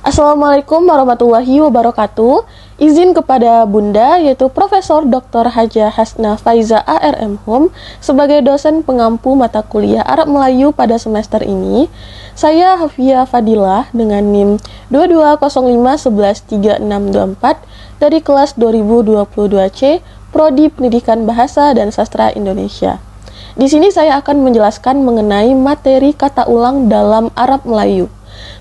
Assalamualaikum warahmatullahi wabarakatuh. Izin kepada Bunda, yaitu Profesor Dr. Hajah Hasna Faiza ARM Hum, sebagai dosen pengampu mata kuliah Arab Melayu pada semester ini. Saya Hafia Fadilah dengan NIM 2205113624 dari kelas 2022C, Prodi Pendidikan Bahasa dan Sastra Indonesia. Di sini saya akan menjelaskan mengenai materi kata ulang dalam Arab Melayu.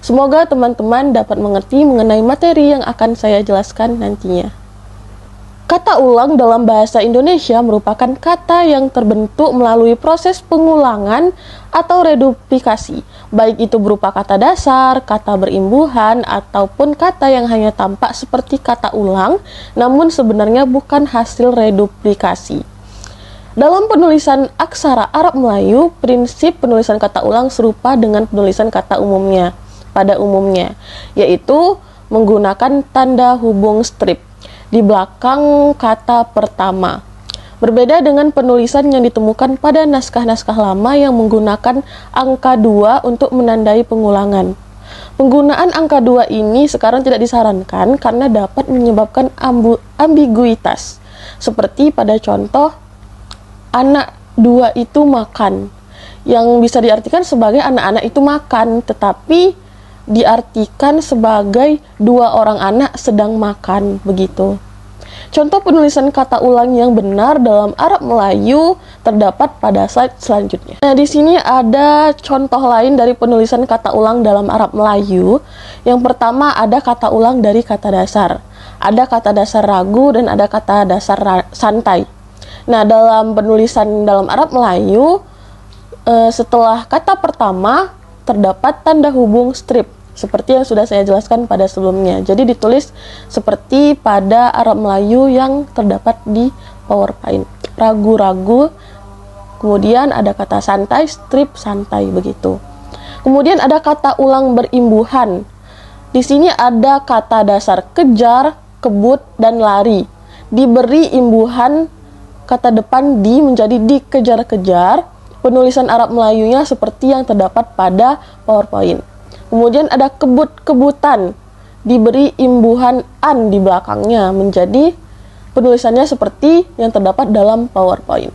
Semoga teman-teman dapat mengerti mengenai materi yang akan saya jelaskan nantinya. Kata ulang dalam bahasa Indonesia merupakan kata yang terbentuk melalui proses pengulangan atau reduplikasi, baik itu berupa kata dasar, kata berimbuhan, ataupun kata yang hanya tampak seperti kata ulang, namun sebenarnya bukan hasil reduplikasi. Dalam penulisan aksara Arab Melayu, prinsip penulisan kata ulang serupa dengan penulisan kata umumnya. Pada umumnya, yaitu menggunakan tanda hubung strip di belakang kata pertama. Berbeda dengan penulisan yang ditemukan pada naskah-naskah lama yang menggunakan angka 2 untuk menandai pengulangan. Penggunaan angka 2 ini sekarang tidak disarankan karena dapat menyebabkan ambiguitas. Seperti pada contoh, anak 2 itu makan, yang bisa diartikan sebagai anak-anak itu makan, tetapi diartikan sebagai 2 orang anak sedang makan, begitu. Contoh penulisan kata ulang yang benar dalam Arab Melayu terdapat pada slide selanjutnya. Nah, di sini ada contoh lain dari penulisan kata ulang dalam Arab Melayu. Yang pertama ada kata ulang dari kata dasar. Ada kata dasar ragu dan ada kata dasar santai. Nah, dalam penulisan dalam Arab Melayu, setelah kata pertama terdapat tanda hubung strip, seperti yang sudah saya jelaskan pada sebelumnya. Jadi ditulis seperti pada Arab Melayu yang terdapat di PowerPoint. Ragu-ragu, kemudian ada kata santai, strip santai, begitu. Kemudian ada kata ulang berimbuhan. Di sini ada kata dasar kejar, kebut, dan lari. Diberi imbuhan kata depan di menjadi dikejar-kejar. Penulisan Arab Melayunya seperti yang terdapat pada PowerPoint. Kemudian ada kebut-kebutan, diberi imbuhan an di belakangnya, menjadi penulisannya seperti yang terdapat dalam PowerPoint.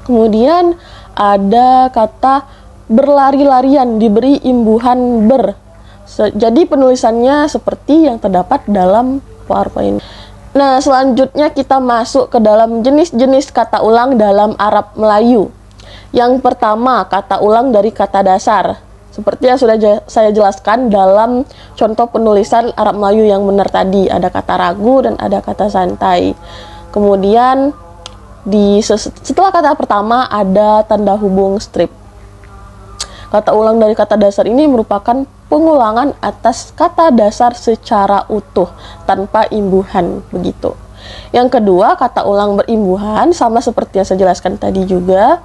Kemudian ada kata berlari-larian, diberi imbuhan ber. Jadi penulisannya seperti yang terdapat dalam PowerPoint. Nah, selanjutnya kita masuk ke dalam jenis-jenis kata ulang dalam Arab Melayu. Yang pertama, kata ulang dari kata dasar. Seperti yang sudah saya jelaskan dalam contoh penulisan Arab Melayu yang benar tadi. Ada kata ragu dan ada kata santai. Kemudian, setelah kata pertama ada tanda hubung strip. Kata ulang dari kata dasar ini merupakan pengulangan atas kata dasar secara utuh, tanpa imbuhan, begitu. Yang kedua, kata ulang berimbuhan, sama seperti yang saya jelaskan tadi juga,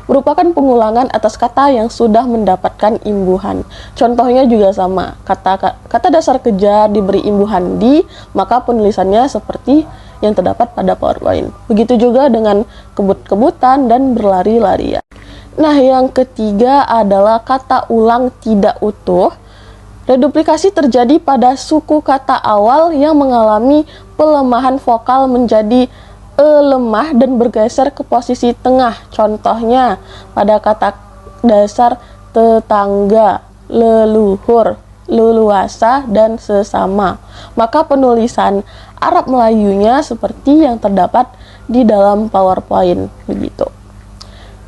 merupakan pengulangan atas kata yang sudah mendapatkan imbuhan. Contohnya juga sama, kata dasar kejar diberi imbuhan di, maka penulisannya seperti yang terdapat pada PowerPoint. Begitu juga dengan kebut-kebutan dan berlari-larian. Nah, yang ketiga adalah kata ulang tidak utuh. Reduplikasi terjadi pada suku kata awal yang mengalami pelemahan vokal menjadi lemah dan bergeser ke posisi tengah. Contohnya pada kata dasar tetangga, leluhur, leluasa, dan sesama. Maka penulisan Arab Melayunya seperti yang terdapat di dalam PowerPoint, begitu.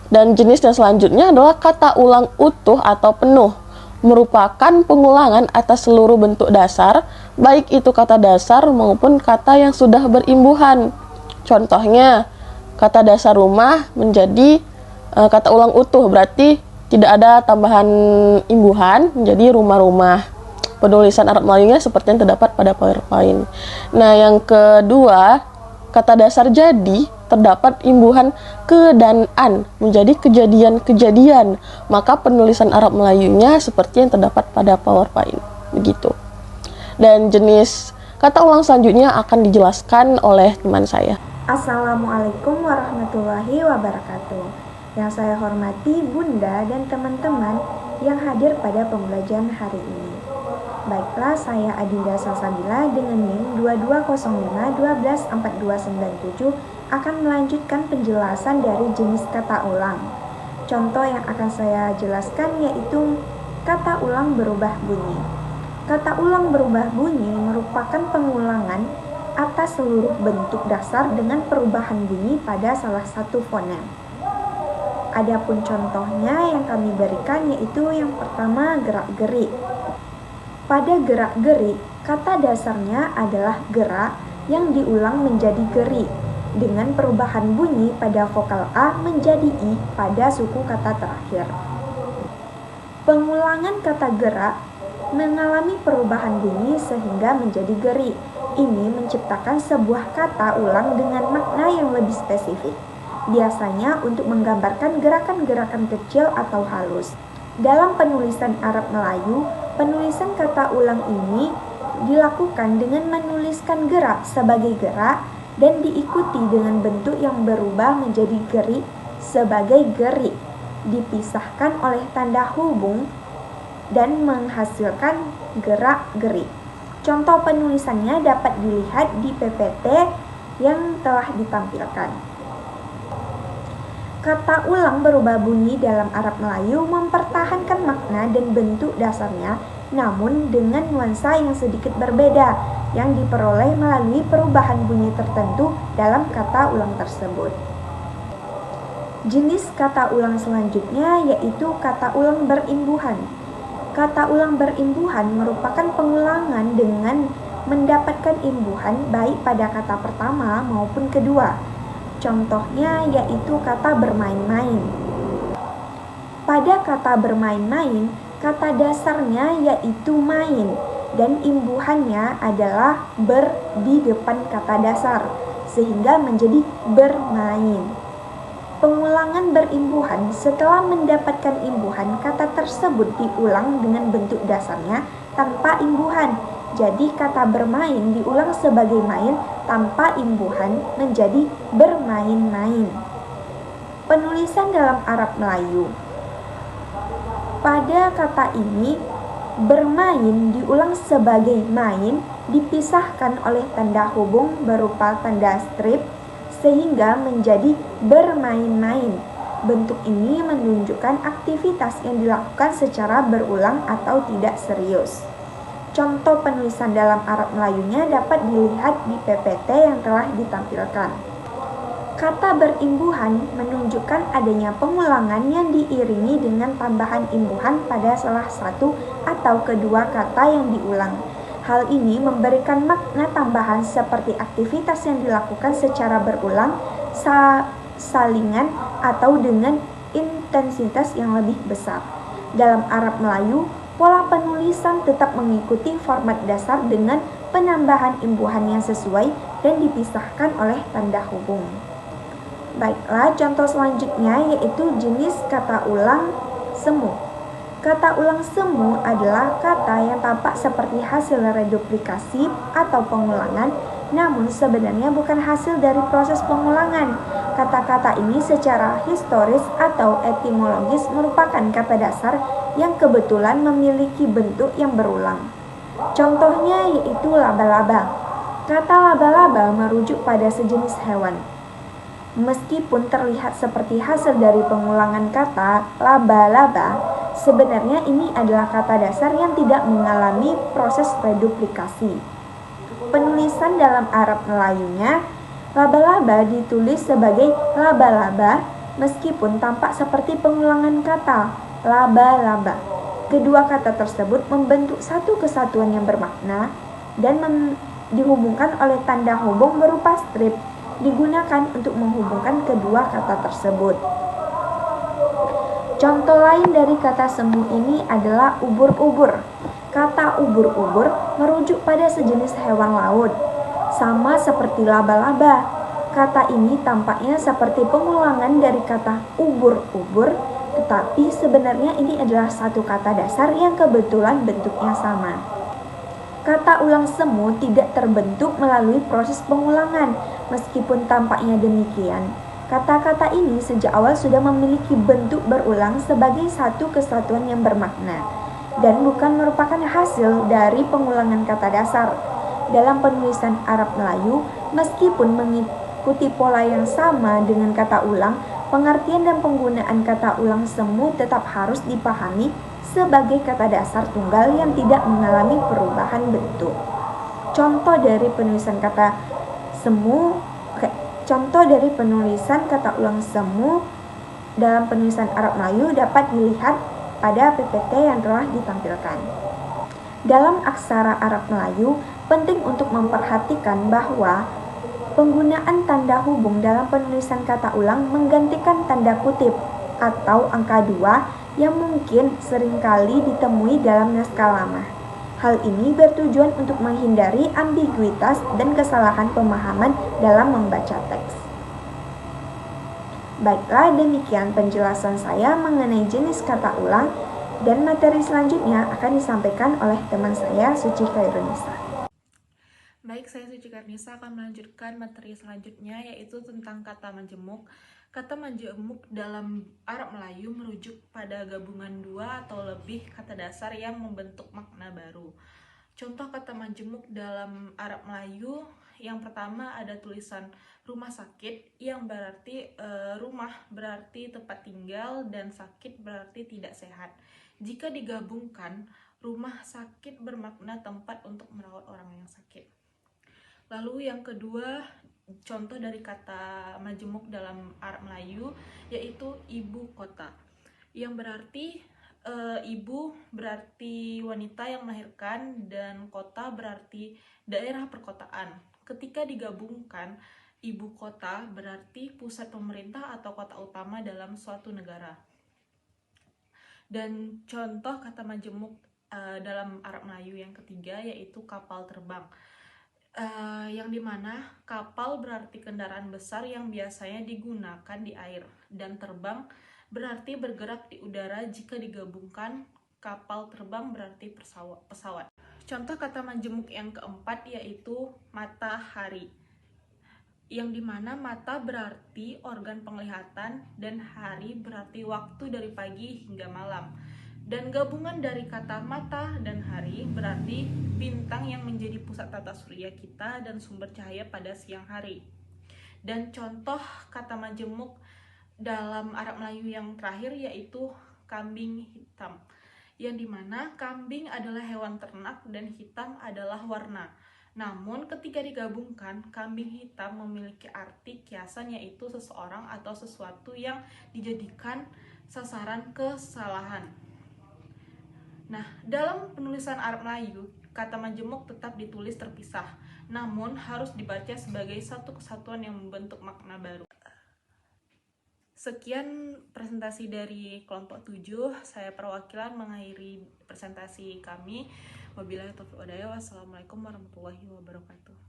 Dan jenis yang selanjutnya adalah kata ulang utuh atau penuh. Merupakan pengulangan atas seluruh bentuk dasar, baik itu kata dasar maupun kata yang sudah berimbuhan. Contohnya, kata dasar rumah menjadi kata ulang utuh, berarti tidak ada tambahan imbuhan, menjadi rumah-rumah. Penulisan Arab Melayunya seperti yang terdapat pada PowerPoint. Nah, yang kedua, kata dasar jadi terdapat imbuhan ke dan an, menjadi kejadian-kejadian. Maka penulisan Arab Melayunya seperti yang terdapat pada PowerPoint, begitu. Dan jenis kata ulang selanjutnya akan dijelaskan oleh teman saya. Assalamualaikum warahmatullahi wabarakatuh. Yang saya hormati Bunda dan teman-teman yang hadir pada pembelajaran hari ini. Baiklah, saya Adinda Salsabila dengan NIM 2205124297 akan melanjutkan penjelasan dari jenis kata ulang. Contoh yang akan saya jelaskan yaitu kata ulang berubah bunyi. Kata ulang berubah bunyi merupakan pengulangan atas seluruh bentuk dasar dengan perubahan bunyi pada salah satu fonem. Adapun contohnya yang kami berikan yaitu yang pertama gerak-gerik. Pada gerak-gerik, kata dasarnya adalah gerak yang diulang menjadi gerik dengan perubahan bunyi pada vokal A menjadi I pada suku kata terakhir. Pengulangan kata gerak mengalami perubahan bunyi sehingga menjadi gerik. Ini menciptakan sebuah kata ulang dengan makna yang lebih spesifik, biasanya untuk menggambarkan gerakan-gerakan kecil atau halus. Dalam penulisan Arab Melayu, penulisan kata ulang ini dilakukan dengan menuliskan gerak sebagai gerak dan diikuti dengan bentuk yang berubah menjadi gerik sebagai gerik, dipisahkan oleh tanda hubung dan menghasilkan gerak-gerik. Contoh penulisannya dapat dilihat di PPT yang telah ditampilkan. Kata ulang berubah bunyi dalam Arab Melayu mempertahankan makna dan bentuk dasarnya, namun dengan nuansa yang sedikit berbeda yang diperoleh melalui perubahan bunyi tertentu dalam kata ulang tersebut. Jenis kata ulang selanjutnya yaitu kata ulang berimbuhan. Kata ulang berimbuhan merupakan pengulangan dengan mendapatkan imbuhan baik pada kata pertama maupun kedua. Contohnya yaitu kata bermain-main. Pada kata bermain-main, kata dasarnya yaitu main dan imbuhannya adalah ber di depan kata dasar sehingga menjadi bermain. Pengulangan berimbuhan setelah mendapatkan imbuhan, kata tersebut diulang dengan bentuk dasarnya tanpa imbuhan. Jadi kata bermain diulang sebagai main tanpa imbuhan menjadi bermain-main. Penulisan dalam Arab Melayu. Pada kata ini, bermain diulang sebagai main dipisahkan oleh tanda hubung berupa tanda strip sehingga menjadi bermain-main. Bentuk ini menunjukkan aktivitas yang dilakukan secara berulang atau tidak serius. Contoh penulisan dalam Arab Melayunya dapat dilihat di PPT yang telah ditampilkan. Kata berimbuhan menunjukkan adanya pengulangan yang diiringi dengan tambahan imbuhan pada salah satu atau kedua kata yang diulang. Hal ini memberikan makna tambahan seperti aktivitas yang dilakukan secara berulang, salingan, atau dengan intensitas yang lebih besar. Dalam Arab Melayu, pola penulisan tetap mengikuti format dasar dengan penambahan imbuhan yang sesuai dan dipisahkan oleh tanda hubung. Baiklah, contoh selanjutnya yaitu jenis kata ulang semu. Kata ulang semu adalah kata yang tampak seperti hasil reduplikasi atau pengulangan, namun sebenarnya bukan hasil dari proses pengulangan. Kata-kata ini secara historis atau etimologis merupakan kata dasar yang kebetulan memiliki bentuk yang berulang. Contohnya yaitu laba-laba. Kata laba-laba merujuk pada sejenis hewan. Meskipun terlihat seperti hasil dari pengulangan kata laba-laba, sebenarnya ini adalah kata dasar yang tidak mengalami proses reduplikasi. Penulisan dalam Arab Melayunya, laba-laba ditulis sebagai laba-laba meskipun tampak seperti pengulangan kata laba-laba. Kedua kata tersebut membentuk satu kesatuan yang bermakna dan dihubungkan oleh tanda hubung berupa strip digunakan untuk menghubungkan kedua kata tersebut. Contoh lain dari kata semu ini adalah ubur-ubur. Kata ubur-ubur merujuk pada sejenis hewan laut, sama seperti laba-laba. Kata ini tampaknya seperti pengulangan dari kata ubur-ubur, tetapi sebenarnya ini adalah satu kata dasar yang kebetulan bentuknya sama. Kata ulang semu tidak terbentuk melalui proses pengulangan, meskipun tampaknya demikian. Kata-kata ini sejak awal sudah memiliki bentuk berulang sebagai satu kesatuan yang bermakna. dan bukan merupakan hasil dari pengulangan kata dasar. Dalam penulisan Arab Melayu, meskipun mengikuti pola yang sama dengan kata ulang, pengertian dan penggunaan kata ulang semu tetap harus dipahami sebagai kata dasar tunggal yang tidak mengalami perubahan bentuk. Contoh dari penulisan kata ulang semu dalam penulisan Arab Melayu dapat dilihat pada PPT yang telah ditampilkan. Dalam aksara Arab Melayu, penting untuk memperhatikan bahwa penggunaan tanda hubung dalam penulisan kata ulang menggantikan tanda kutip atau angka 2 yang mungkin seringkali ditemui dalam naskah lama. Hal ini bertujuan untuk menghindari ambiguitas dan kesalahan pemahaman dalam membaca teks. Baiklah, demikian penjelasan saya mengenai jenis kata ulang, dan materi selanjutnya akan disampaikan oleh teman saya, Suci Khairunisa. Baik, saya Suci Karnisa akan melanjutkan materi selanjutnya, yaitu tentang kata majemuk. Kata majemuk dalam Arab Melayu merujuk pada gabungan dua atau lebih kata dasar yang membentuk makna baru. Contoh kata majemuk dalam Arab Melayu, yang pertama ada tulisan rumah sakit, yang berarti rumah berarti tempat tinggal dan sakit berarti tidak sehat. Jika digabungkan, rumah sakit bermakna tempat untuk merawat orang yang sakit. Lalu yang kedua, contoh dari kata majemuk dalam Arab Melayu, yaitu ibu kota, yang berarti ibu berarti wanita yang melahirkan dan kota berarti daerah perkotaan. Ketika digabungkan, ibu kota berarti pusat pemerintah atau kota utama dalam suatu negara. Dan contoh kata majemuk dalam Arab Melayu yang ketiga, yaitu kapal terbang. Yang dimana kapal berarti kendaraan besar yang biasanya digunakan di air, dan terbang berarti bergerak di udara. Jika digabungkan, kapal terbang berarti pesawat. Contoh kata majemuk yang keempat yaitu matahari, yang dimana mata berarti organ penglihatan dan hari berarti waktu dari pagi hingga malam. Dan gabungan dari kata mata dan hari berarti bintang yang menjadi pusat tata surya kita dan sumber cahaya pada siang hari. Dan contoh kata majemuk dalam Arab Melayu yang terakhir yaitu kambing hitam, yang dimana kambing adalah hewan ternak dan hitam adalah warna. Namun ketika digabungkan, kambing hitam memiliki arti kiasan, yaitu seseorang atau sesuatu yang dijadikan sasaran kesalahan. Nah, dalam penulisan Arab Melayu, kata majemuk tetap ditulis terpisah, namun harus dibaca sebagai satu kesatuan yang membentuk makna baru. Sekian presentasi dari kelompok 7. Saya perwakilan mengakhiri presentasi kami. Wabillahi taufiq wal hidayah. Wassalamualaikum warahmatullahi wabarakatuh.